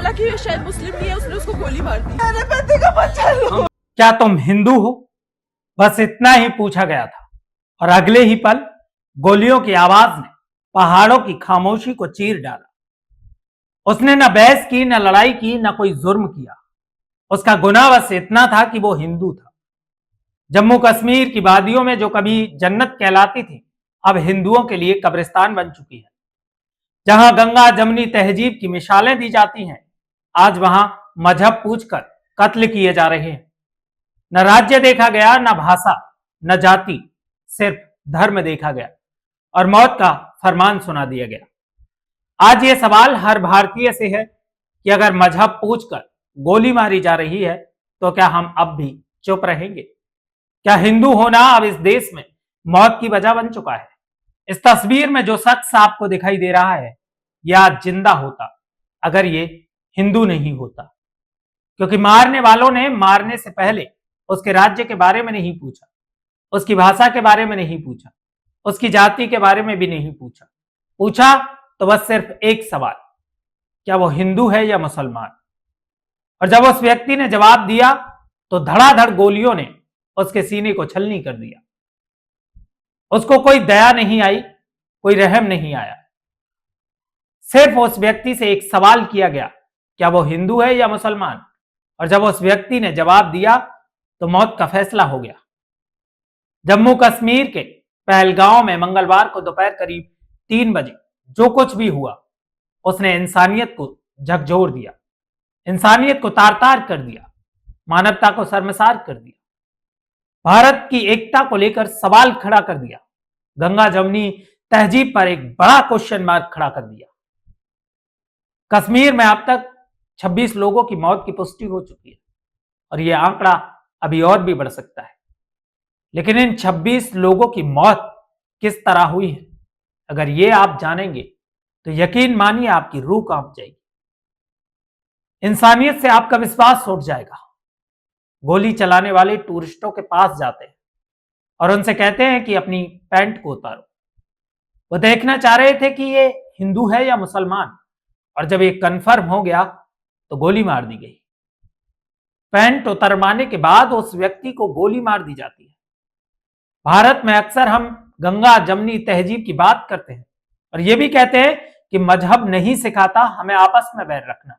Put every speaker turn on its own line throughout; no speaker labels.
बोला कि शायद मुस्लिम नहीं है, उसने उसको गोली मार दी। मेरे पति को बचा लो।
क्या तुम हिंदू हो? बस इतना ही पूछा गया था और अगले ही पल गोलियों की आवाज ने पहाड़ों की खामोशी को चीर डाला। उसने न बहस की, न लड़ाई की, न कोई जुर्म किया। उसका गुनाह बस इतना था कि वो हिंदू था। जम्मू कश्मीर की वादियों में जो कभी जन्नत कहलाती थी, अब हिंदुओं के लिए कब्रिस्तान बन चुकी है। जहां गंगा जमनी तहजीब की मिसालें दी जाती हैं, आज वहां मजहब पूछकर कत्ल किए जा रहे हैं। न राज्य देखा गया, न भाषा, न जाति, सिर्फ धर्म देखा गया और मौत का फरमान सुना दिया गया। आज ये सवाल हर भारतीय से है कि अगर मजहब पूछकर गोली मारी जा रही है तो क्या हम अब भी चुप रहेंगे? क्या हिंदू होना अब इस देश में मौत की वजह बन चुका है? इस तस्वीर में जो शख्स आपको दिखाई दे रहा है, यह आज जिंदा होता अगर ये हिंदू नहीं होता, क्योंकि मारने वालों ने मारने से पहले उसके राज्य के बारे में नहीं पूछा, उसकी भाषा के बारे में नहीं पूछा, उसकी जाति के बारे में भी नहीं पूछा। पूछा तो बस सिर्फ एक सवाल, क्या वो हिंदू है या मुसलमान? और जब उस व्यक्ति ने जवाब दिया तो धड़ाधड़ गोलियों ने उसके सीने को छलनी कर दिया। उसको कोई दया नहीं आई, कोई रहम नहीं आया। सिर्फ उस व्यक्ति से एक सवाल किया गया, क्या वो हिंदू है या मुसलमान? और जब उस व्यक्ति ने जवाब दिया तो मौत का फैसला हो गया। जम्मू कश्मीर के पहलगांव में मंगलवार को दोपहर करीब 3 बजे जो कुछ भी हुआ, उसने इंसानियत को झकझोर दिया, इंसानियत को तार तार कर दिया, मानवता को शर्मसार कर दिया, भारत की एकता को लेकर सवाल खड़ा कर दिया, गंगा जमनी तहजीब पर एक बड़ा क्वेश्चन मार्क खड़ा कर दिया। कश्मीर में अब तक 26 लोगों की मौत की पुष्टि हो चुकी है और यह आंकड़ा अभी और भी बढ़ सकता है। लेकिन इन 26 लोगों की मौत किस तरह हुई है, अगर ये आप जानेंगे तो यकीन मानिए आपकी रूह कांप जाएगी, इंसानियत से आपका विश्वास उठ जाएगा। गोली चलाने वाले टूरिस्टों के पास जाते हैं और उनसे कहते हैं कि अपनी पैंट को उतारो। वो देखना चाह रहे थे कि ये हिंदू है या मुसलमान, और जब ये कंफर्म हो गया तो गोली मार दी गई। पैंट उतरवाने के बाद उस व्यक्ति को गोली मार दी जाती है। भारत में अक्सर हम गंगा जमनी तहजीब की बात करते हैं और यह भी कहते हैं कि मजहब नहीं सिखाता हमें आपस में बैर रखना।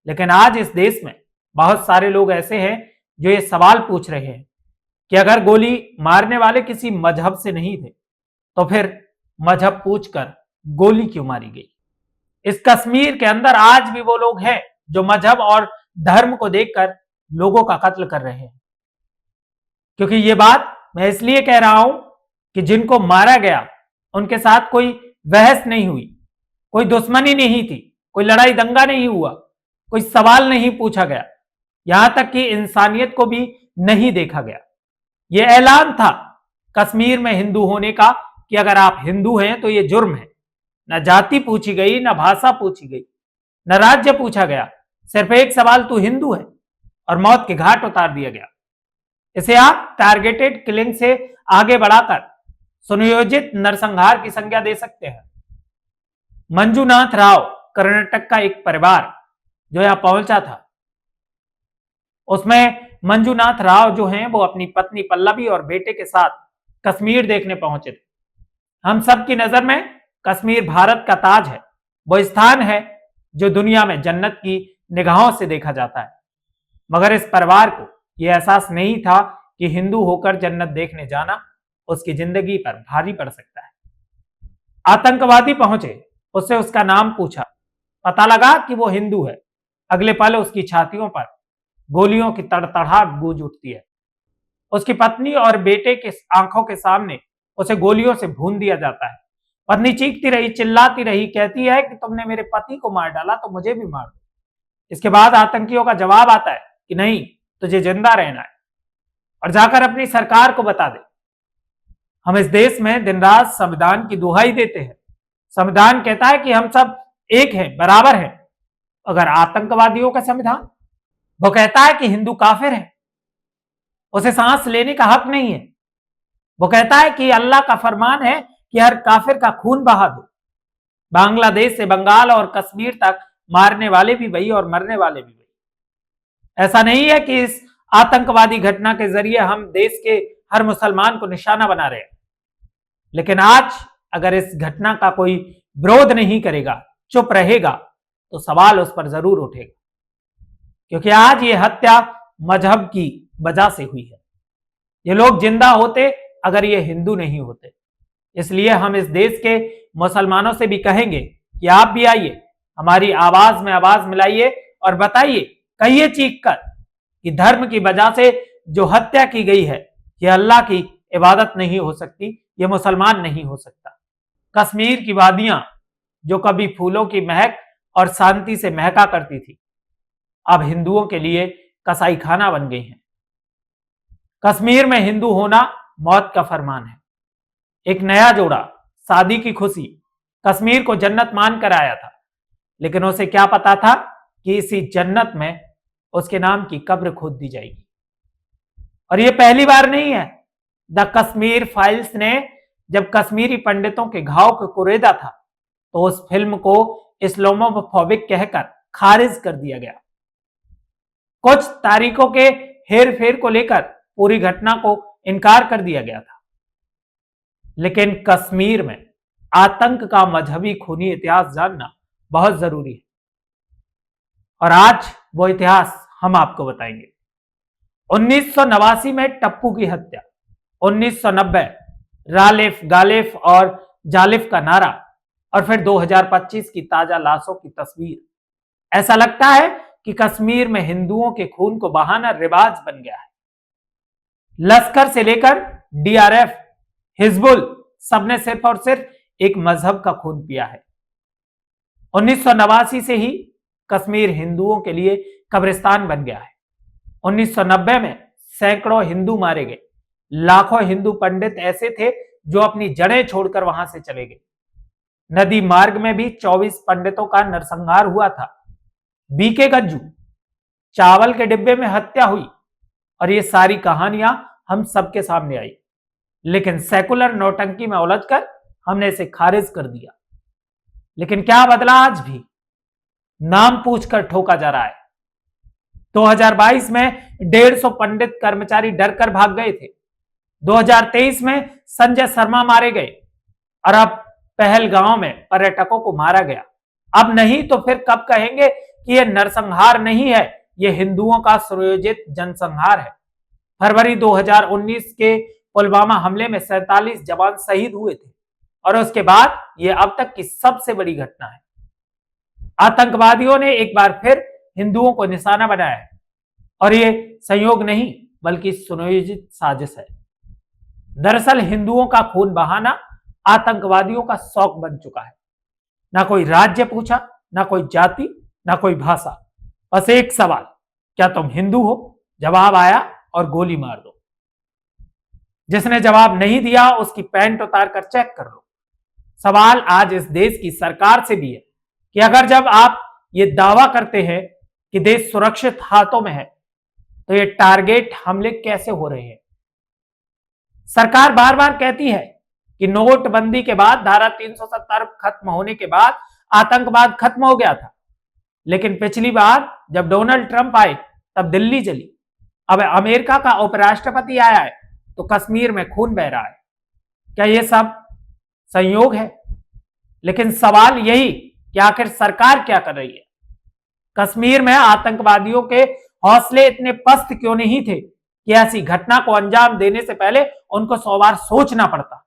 लेकिन आज इस देश में बहुत सारे लोग ऐसे हैं जो ये सवाल पूछ रहे हैं कि अगर गोली मारने वाले किसी मजहब से नहीं थे तो फिर मजहब पूछकर गोली क्यों मारी गई? इस कश्मीर के अंदर आज भी वो लोग हैं जो मजहब और धर्म को देखकर लोगों का कत्ल कर रहे हैं। क्योंकि ये बात मैं इसलिए कह रहा हूं कि जिनको मारा गया उनके साथ कोई बहस नहीं हुई, कोई दुश्मनी नहीं थी, कोई लड़ाई दंगा नहीं हुआ, कोई सवाल नहीं पूछा गया, यहां तक कि इंसानियत को भी नहीं देखा गया। यह ऐलान था कश्मीर में हिंदू होने का कि अगर आप हिंदू हैं तो यह जुर्म है। न जाति पूछी गई, न भाषा पूछी गई, न राज्य पूछा गया, सिर्फ एक सवाल, तू हिंदू है, और मौत के घाट उतार दिया गया। इसे आप टारगेटेड किलिंग से आगे बढ़ाकर सुनियोजित नरसंहार की संज्ञा दे सकते हैं। मंजुनाथ राव कर्नाटक का एक परिवार जो यहां पहुंचा था, उसमें मंजुनाथ राव जो हैं वो अपनी पत्नी पल्लवी और बेटे के साथ कश्मीर देखने पहुंचे थे। हम सब की नजर में कश्मीर भारत का ताज है, वो स्थान है जो दुनिया में जन्नत की निगाहों से देखा जाता है। मगर इस परिवार को यह एहसास नहीं था कि हिंदू होकर जन्नत देखने जाना उसकी जिंदगी पर भारी पड़ सकता है। आतंकवादी पहुंचे, उससे उसका नाम पूछा, पता लगा कि वो हिंदू है। अगले पल उसकी छातियों पर गोलियों की तड़तड़ाहट गूंज उठती है। उसकी पत्नी और बेटे की आंखों के सामने उसे गोलियों से भून दिया जाता है। पत्नी चीखती रही, चिल्लाती रही, कहती है कि तुमने मेरे पति को मार डाला तो मुझे भी मार दो। इसके बाद आतंकियों का जवाब आता है कि नहीं, तुझे जिंदा रहना है और जाकर अपनी सरकार को बता दे। हम इस देश में दिन रात संविधान की दुहाई देते हैं। संविधान कहता है कि हम सब एक हैं, बराबर हैं। अगर आतंकवादियों का संविधान, वो कहता है कि हिंदू काफिर है, उसे सांस लेने का हक नहीं है। वो कहता है कि अल्लाह का फरमान है कि हर काफिर का खून बहा दो। बांग्लादेश से बंगाल और कश्मीर तक मारने वाले भी वही और मरने वाले भी वही। ऐसा नहीं है कि इस आतंकवादी घटना के जरिए हम देश के हर मुसलमान को निशाना बना रहे हैं, लेकिन आज अगर इस घटना का कोई विरोध नहीं करेगा, चुप रहेगा, तो सवाल उस पर जरूर उठेगा, क्योंकि आज ये हत्या मजहब की वजह से हुई है। ये लोग जिंदा होते अगर ये हिंदू नहीं होते। इसलिए हम इस देश के मुसलमानों से भी कहेंगे कि आप भी आइए, हमारी आवाज में आवाज मिलाइए और बताइए, कहिए चीख कर कि धर्म की वजह से जो हत्या की गई है, यह अल्लाह की इबादत नहीं हो सकती, यह मुसलमान नहीं हो सकता। कश्मीर की वादियां जो कभी फूलों की महक और शांति से महका करती थी, अब हिंदुओं के लिए कसाई खाना बन गई हैं। कश्मीर में हिंदू होना मौत का फरमान है। एक नया जोड़ा शादी की खुशी कश्मीर को जन्नत मान कर आया था, लेकिन उसे क्या पता था कि इसी जन्नत में उसके नाम की कब्र खोद दी जाएगी। और यह पहली बार नहीं है। द कश्मीर फाइल्स ने जब कश्मीरी पंडितों के घाव को कुरेदा था, तो उस फिल्म को इस्लामोफोबिक कहकर खारिज कर दिया गया। कुछ तारीखों के हेर फेर को लेकर पूरी घटना को इनकार कर दिया गया था, लेकिन कश्मीर में आतंक का मजहबी खूनी इतिहास जानना बहुत जरूरी है, और आज वो इतिहास हम आपको बताएंगे। 1989 में टप्पू की हत्या, 1990 रालेफ गालेफ और जालिफ का नारा, और फिर 2025 की ताजा लाशों की तस्वीर। ऐसा लगता है कि कश्मीर में हिंदुओं के खून को बहाना रिवाज बन गया है। लश्कर से लेकर डीआरएफ, हिजबुल, सबने सिर्फ और सिर्फ एक मजहब का खून पिया है। 1989 से ही कश्मीर हिंदुओं के लिए कब्रिस्तान बन गया है। 1990 में सैकड़ों हिंदू मारे गए। लाखों हिंदू पंडित ऐसे थे जो अपनी जड़ें छोड़कर वहां से चले गए। नदी मार्ग में भी 24 पंडितों का नरसंहार हुआ था। बीके गज्जू, चावल के डिब्बे में हत्या हुई, और ये सारी कहानियां हम सबके सामने आई, लेकिन सेकुलर नौटंकी में उलझकर हमने इसे खारिज कर दिया। लेकिन क्या बदला? आज भी नाम पूछकर ठोका जा रहा है। 2022 में 150 पंडित कर्मचारी डरकर भाग गए थे। 2023 में संजय शर्मा मारे गए, और अब पहलगांव में पर्यटकों को मारा गया। अब नहीं तो फिर कब कहेंगे कि यह नरसंहार नहीं है, यह हिंदुओं का सुयोजित जनसंहार है। फरवरी 2019 के पुलवामा हमले में 47 जवान शहीद हुए थे, और उसके बाद यह अब तक की सबसे बड़ी घटना है। आतंकवादियों ने एक बार फिर हिंदुओं को निशाना बनाया है, और यह संयोग नहीं बल्कि सुनियोजित साजिश है। दरअसल हिंदुओं का खून बहाना आतंकवादियों का शौक बन चुका है। ना कोई राज्य पूछा, ना कोई जाति, ना कोई भाषा, बस एक सवाल, क्या तुम हिंदू हो? जवाब आया और गोली मार दो। जिसने जवाब नहीं दिया उसकी पैंट उतार कर चेक कर लो। सवाल आज इस देश की सरकार से भी है कि अगर जब आप ये दावा करते हैं कि देश सुरक्षित हाथों में है, तो ये टारगेट हमले कैसे हो रहे हैं? सरकार बार बार कहती है कि नोटबंदी के बाद, धारा 370 खत्म होने के बाद आतंकवाद खत्म हो गया था, लेकिन पिछली बार जब डोनाल्ड ट्रंप आए तब दिल्ली जली। अब अमेरिका का उपराष्ट्रपति आया है तो कश्मीर में खून बह रहा है। क्या यह सब संयोग है? लेकिन सवाल यही कि आखिर सरकार क्या कर रही है? कश्मीर में आतंकवादियों के हौसले इतने पस्त क्यों नहीं थे कि ऐसी घटना को अंजाम देने से पहले उनको 100 बार सोचना पड़ता?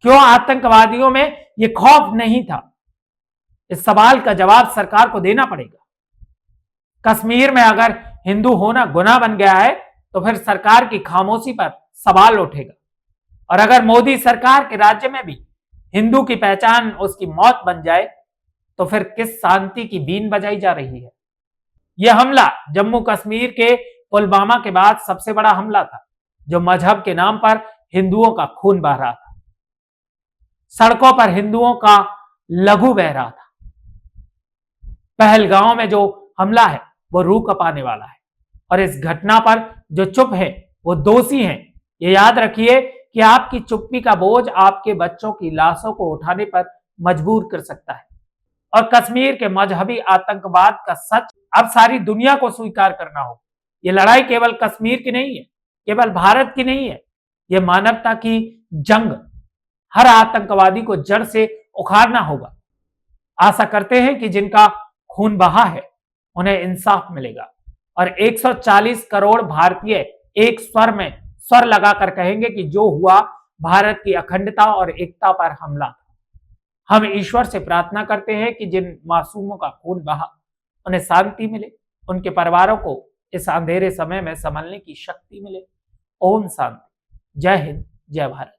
क्यों आतंकवादियों में यह खौफ नहीं था? इस सवाल का जवाब सरकार को देना पड़ेगा। कश्मीर में अगर हिंदू होना गुनाह बन गया है, तो फिर सरकार की खामोशी पर सवाल उठेगा। और अगर मोदी सरकार के राज्य में भी हिंदू की पहचान उसकी मौत बन जाए, तो फिर किस शांति की बीन बजाई जा रही है? यह हमला जम्मू कश्मीर के पुलवामा के बाद सबसे बड़ा हमला था, जो मजहब के नाम पर हिंदुओं का खून बह रहा था। सड़कों पर हिंदुओं का लहू बह रहा था। पहलगांव में जो हमला है वो रूह कपाने वाला है, और इस घटना पर जो चुप है वो दोषी हैं। ये याद रखिए कि आपकी चुप्पी का बोझ आपके बच्चों की लाशों को उठाने पर मजबूर कर सकता है। और कश्मीर के मजहबी आतंकवाद का सच अब सारी दुनिया को स्वीकार करना होगा। ये लड़ाई केवल कश्मीर की नहीं है, केवल भारत की नहीं है, ये मानवता की जंग। हर आतंकवादी को जड़ से उखाड़ना होगा। आशा करते हैं कि जिनका खून बहा है उन्हें इंसाफ मिलेगा और 140 करोड़ भारतीय एक स्वर में स्वर लगाकर कहेंगे कि जो हुआ भारत की अखंडता और एकता पर हमला था। हम ईश्वर से प्रार्थना करते हैं कि जिन मासूमों का खून बहा उन्हें शांति मिले, उनके परिवारों को इस अंधेरे समय में संभलने की शक्ति मिले। ओम शांति। जय हिंद, जय भारत।